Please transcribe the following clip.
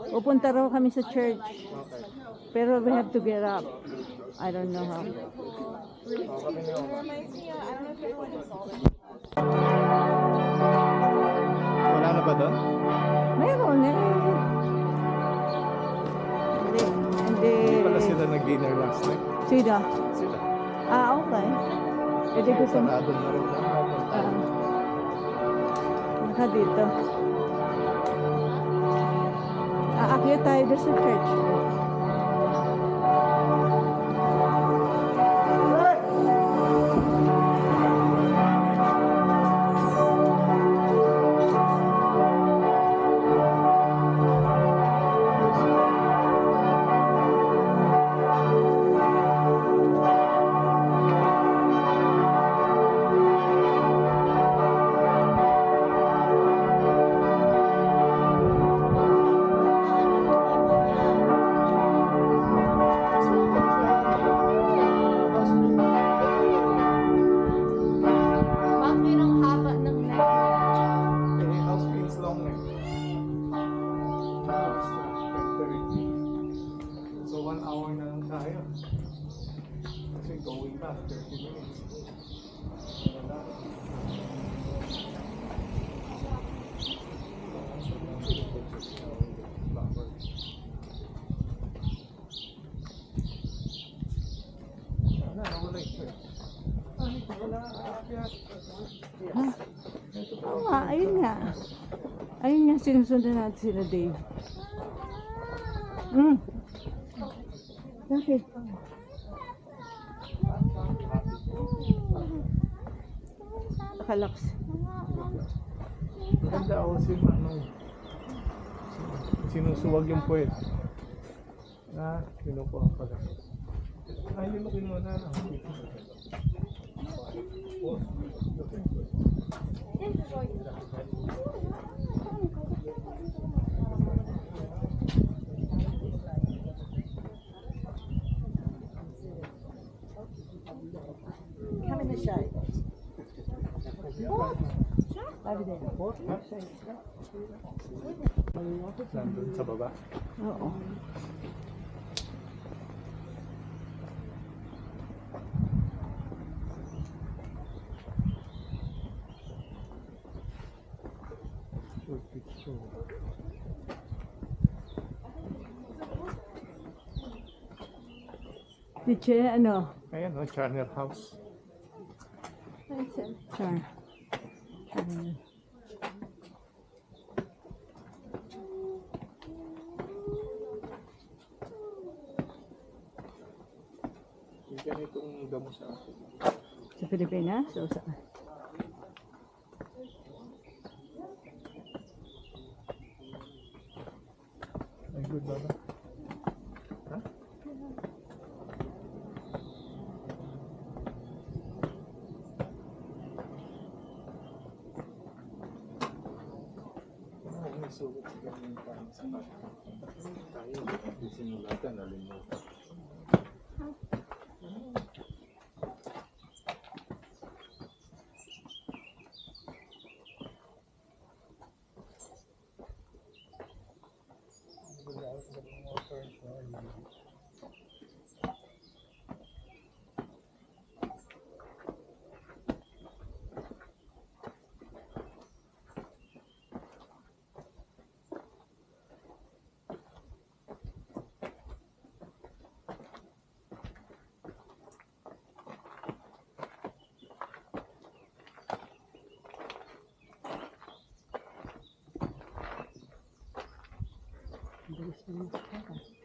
Pupunta raw kami sa church. Okay. Pero we have to get up. I don't know how. Kami na yun. Wala na ba doon? Meron eh. Hindi. Hindi. Hindi pala sila nag-dinner last night. Sino? Sila. Okay. Pwede ko sa... Sarado na rin. Naka dito. Aakyat tayo doon sa church. So 1 hour na lang tayo. Kasi going back 30 minutes. Oo nga, ayun nga. Ayun nga, sinusundan natin sila Dave. Bakit? Kalaks. Maganda ako si Manong. Sinusuwag yung puwet. Kinukuha pala. Hindi mo kinuha na lang. Come in the shade. Over there. Nandun sa baba. Oo. Short picture. Teacher, ano? Ayan o, Charner House. Char. Yung ganitong damo sa akin. Sa Pilipinas? O sa... Ay, good ba ba? Ha? May sulit sa ganyan tayo sa tayo. Hindi sinulatan, nalimutan. Bilis naman sa kaka.